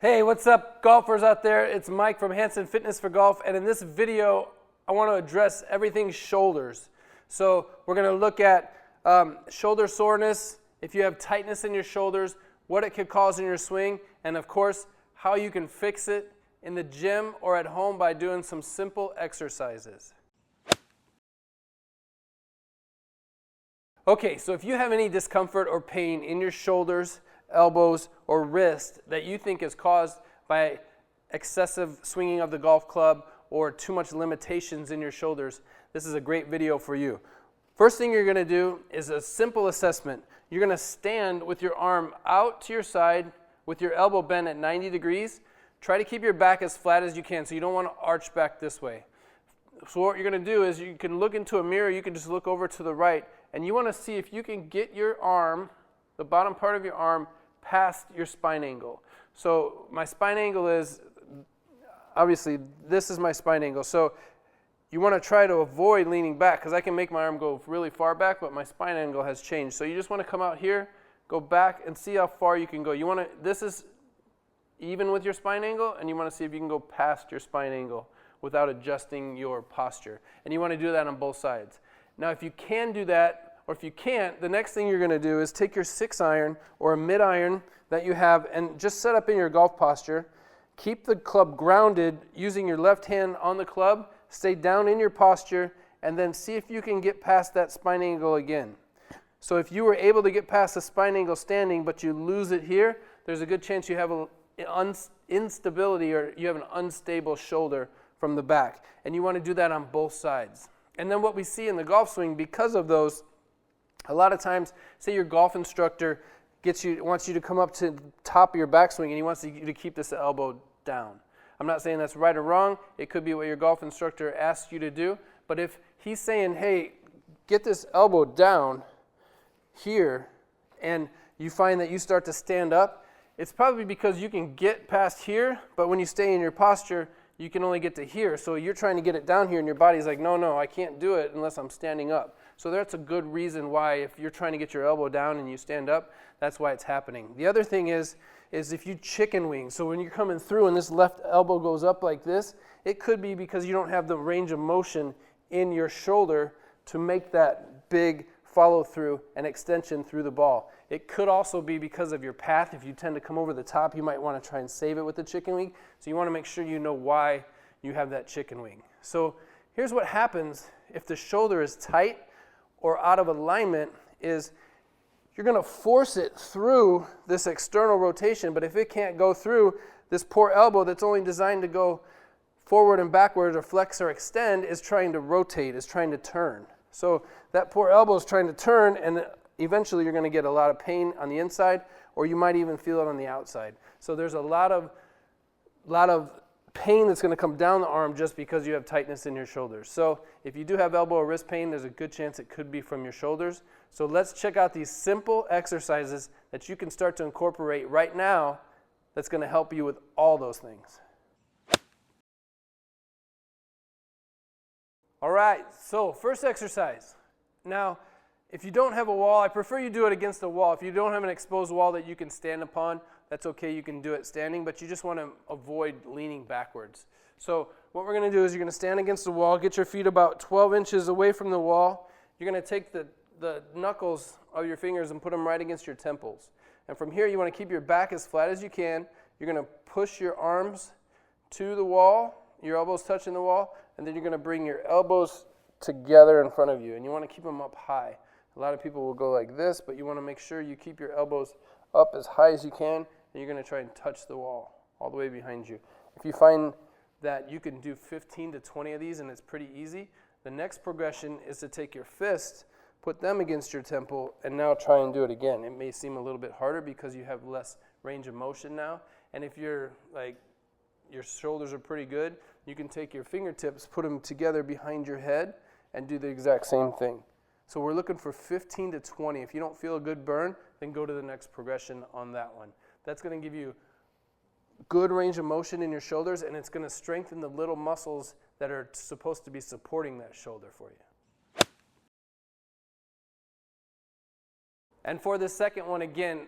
Hey, what's up, golfers out there? It's Mike from Hanson Fitness for Golf, and in this video, I want to address everything shoulders. So we're going to look at shoulder soreness, if you have tightness in your shoulders, what it could cause in your swing, and of course, how you can fix it in the gym or at home by doing some simple exercises. Okay, so if you have any discomfort or pain in your shoulders, elbows, or wrist that you think is caused by excessive swinging of the golf club or too much limitations in your shoulders, this is a great video for you. First thing you're going to do is a simple assessment. You're going to stand with your arm out to your side with your elbow bent at 90 degrees. Try to keep your back as flat as you can, so you don't want to arch back this way. So what you're going to do is you can look into a mirror, you can just look over to the right, and you want to see if you can get your arm, the bottom part of your arm, past your spine angle. So my spine angle is, obviously this is my spine angle. So you want to try to avoid leaning back, because I can make my arm go really far back, but my spine angle has changed. So you just want to come out here, go back, and see how far you can go. You want to, this is even with your spine angle, and you want to see if you can go past your spine angle without adjusting your posture. And you want to do that on both sides. Now if you can do that, or if you can't, the next thing you're going to do is take your 6-iron or a mid-iron that you have and just set up in your golf posture. Keep the club grounded using your left hand on the club, stay down in your posture, and then see if you can get past that spine angle again. So if you were able to get past the spine angle standing, but you lose it here, there's a good chance you have an instability, or you have an unstable shoulder from the back. And you want to do that on both sides. And then what we see in the golf swing, because of those, a lot of times, say your golf instructor wants you to come up to the top of your backswing, and he wants you to keep this elbow down. I'm not saying that's right or wrong. It could be what your golf instructor asks you to do. But if he's saying, hey, get this elbow down here, and you find that you start to stand up, it's probably because you can get past here, but when you stay in your posture, you can only get to here. So you're trying to get it down here, and your body's like, no, I can't do it unless I'm standing up. So that's a good reason why, if you're trying to get your elbow down and you stand up, that's why it's happening. The other thing is if you chicken wing. So when you're coming through and this left elbow goes up like this, it could be because you don't have the range of motion in your shoulder to make that big follow through and extension through the ball. It could also be because of your path. If you tend to come over the top, you might want to try and save it with the chicken wing. So you want to make sure you know why you have that chicken wing. So here's what happens if the shoulder is tight or out of alignment, is you're going to force it through this external rotation, but if it can't go through, this poor elbow that's only designed to go forward and backward or flex or extend is trying to rotate, is trying to turn. So that poor elbow is trying to turn, and eventually you're going to get a lot of pain on the inside, or you might even feel it on the outside. So there's a lot of pain that's going to come down the arm just because you have tightness in your shoulders. So if you do have elbow or wrist pain, there's a good chance it could be from your shoulders. So let's check out these simple exercises that you can start to incorporate right now that's going to help you with all those things. All right, so first exercise. Now, if you don't have a wall, I prefer you do it against a wall. If you don't have an exposed wall that you can stand upon, that's okay, you can do it standing, but you just want to avoid leaning backwards. So what we're going to do is you're going to stand against the wall, get your feet about 12 inches away from the wall. You're going to take the knuckles of your fingers and put them right against your temples. And from here, you want to keep your back as flat as you can. You're going to push your arms to the wall, your elbows touching the wall, and then you're going to bring your elbows together in front of you, and you want to keep them up high. A lot of people will go like this, but you want to make sure you keep your elbows up as high as you can, and you're going to try and touch the wall all the way behind you. If you find that you can do 15 to 20 of these and it's pretty easy, the next progression is to take your fist, put them against your temple, and now try and do it again. It may seem a little bit harder because you have less range of motion now, and if you're like, your shoulders are pretty good, you can take your fingertips, put them together behind your head, and do the exact same thing. So we're looking for 15 to 20. If you don't feel a good burn, then go to the next progression on that one. That's going to give you good range of motion in your shoulders, and it's going to strengthen the little muscles that are supposed to be supporting that shoulder for you. And for the second one, again,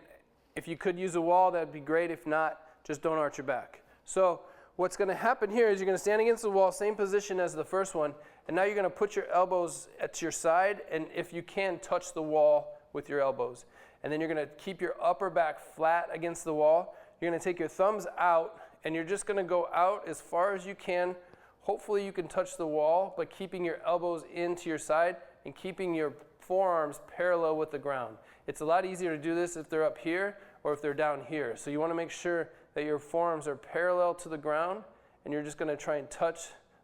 if you could use a wall, that'd be great. If not, just don't arch your back. So what's going to happen here is you're going to stand against the wall, same position as the first one, and now you're going to put your elbows at your side, and if you can, touch the wall with your elbows. And then you're going to keep your upper back flat against the wall. You're going to take your thumbs out, and you're just going to go out as far as you can. Hopefully you can touch the wall, but keeping your elbows into your side and keeping your forearms parallel with the ground. It's a lot easier to do this if they're up here or if they're down here. So you want to make sure that your forearms are parallel to the ground, and you're just going to try and touch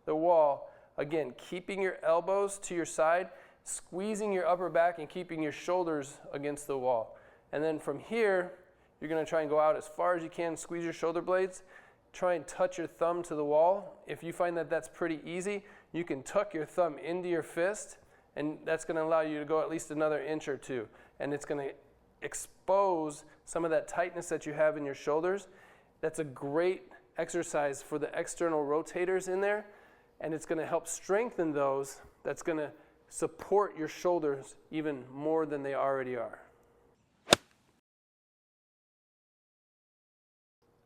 the wall. Again, keeping your elbows to your side, squeezing your upper back, and keeping your shoulders against the wall. And then from here, you're going to try and go out as far as you can, squeeze your shoulder blades, try and touch your thumb to the wall. If you find that that's pretty easy, you can tuck your thumb into your fist, and that's going to allow you to go at least another inch or two. And it's going to expose some of that tightness that you have in your shoulders. That's a great exercise for the external rotators in there, and it's going to help strengthen those. That's going to support your shoulders even more than they already are.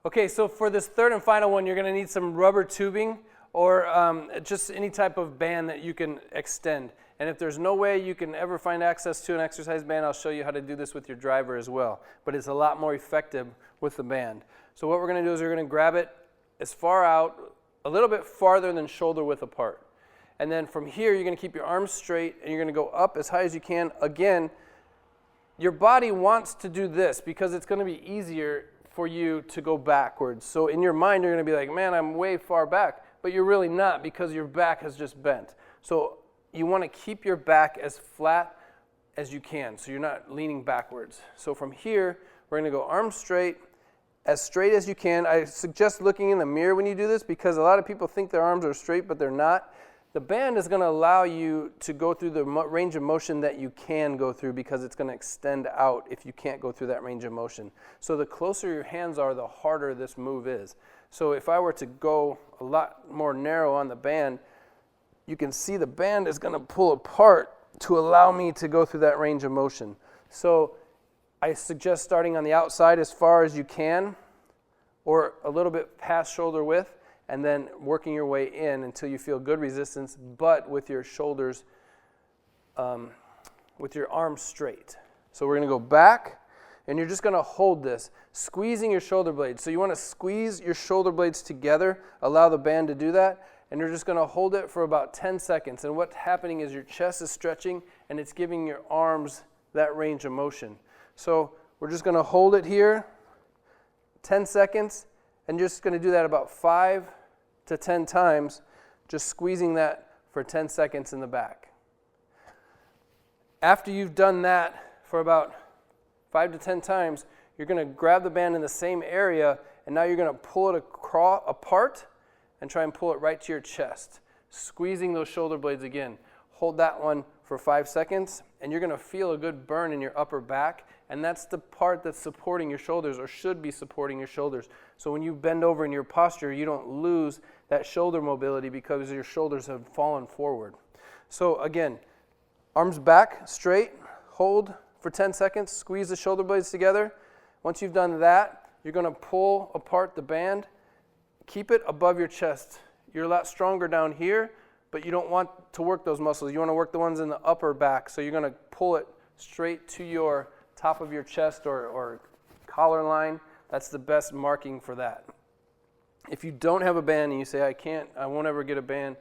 Okay, so for this third and final one, you're going to need some rubber tubing or just any type of band that you can extend. And if there's no way you can ever find access to an exercise band, I'll show you how to do this with your driver as well. But it's a lot more effective with the band. So what we're going to do is we're going to grab it as far out, a little bit farther than shoulder width apart. And then from here, you're going to keep your arms straight, and you're going to go up as high as you can. Again, your body wants to do this because it's going to be easier for you to go backwards. So in your mind, you're going to be like, man, I'm way far back. But you're really not, because your back has just bent. So you want to keep your back as flat as you can, so you're not leaning backwards. So from here, we're going to go arms straight as you can. I suggest looking in the mirror when you do this, because a lot of people think their arms are straight, but they're not. The band is going to allow you to go through the range of motion that you can go through, because it's going to extend out if you can't go through that range of motion. So the closer your hands are, the harder this move is. So if I were to go a lot more narrow on the band, you can see the band is going to pull apart to allow me to go through that range of motion. So I suggest starting on the outside as far as you can, or a little bit past shoulder width, and then working your way in until you feel good resistance, but with your shoulders, with your arms straight. So we're going to go back, and you're just going to hold this, squeezing your shoulder blades. So you want to squeeze your shoulder blades together, allow the band to do that, and you're just going to hold it for about 10 seconds. And what's happening is your chest is stretching, and it's giving your arms that range of motion. So we're just going to hold it here, 10 seconds, and just going to do that about 5 to 10 times, just squeezing that for 10 seconds in the back. After you've done that for about 5 to 10 times, you're going to grab the band in the same area, and now you're going to pull it apart and try and pull it right to your chest, squeezing those shoulder blades again. Hold that one for 5 seconds, and you're going to feel a good burn in your upper back, and that's the part that's supporting your shoulders, or should be supporting your shoulders. So when you bend over in your posture, you don't lose that shoulder mobility because your shoulders have fallen forward. So again, arms back, straight, hold for 10 seconds, squeeze the shoulder blades together. Once you've done that, you're going to pull apart the band. Keep it above your chest. You're a lot stronger down here, but you don't want to work those muscles. You want to work the ones in the upper back. So you're going to pull it straight to your top of your chest or collar line. That's the best marking for that. If you don't have a band and you say, I won't ever get a band,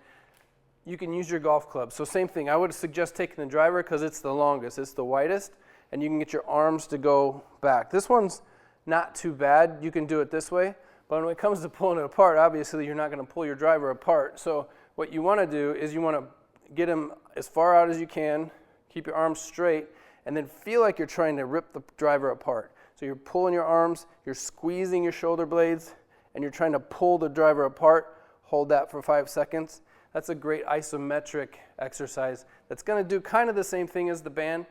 you can use your golf club. So same thing. I would suggest taking the driver because it's the longest. It's the widest, and you can get your arms to go back. This one's not too bad. You can do it this way. But when it comes to pulling it apart, obviously you're not going to pull your driver apart. So what you want to do is you want to get them as far out as you can, keep your arms straight, and then feel like you're trying to rip the driver apart. So you're pulling your arms, you're squeezing your shoulder blades, and you're trying to pull the driver apart. Hold that for 5 seconds. That's a great isometric exercise that's going to do kind of the same thing as the band,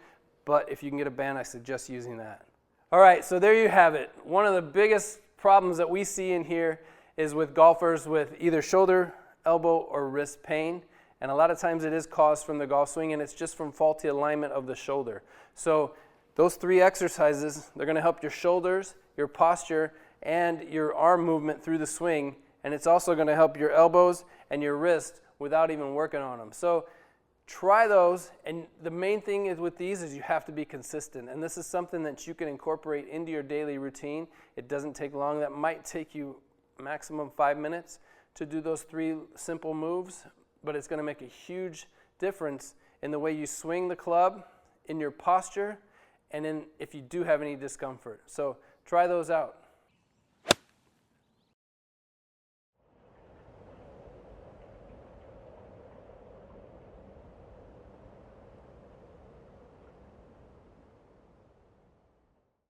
but if you can get a band, I suggest using that. All right, so there you have it. One of the biggest problems that we see in here is with golfers with either shoulder, elbow, or wrist pain. And a lot of times it is caused from the golf swing, and it's just from faulty alignment of the shoulder. So those 3 exercises, they're going to help your shoulders, your posture, and your arm movement through the swing, and it's also going to help your elbows and your wrist without even working on them. So try those, and the main thing is with these is you have to be consistent, and this is something that you can incorporate into your daily routine. It doesn't take long. That might take you maximum 5 minutes to do those 3 simple moves, but it's going to make a huge difference in the way you swing the club, in your posture, and in if you do have any discomfort. So try those out.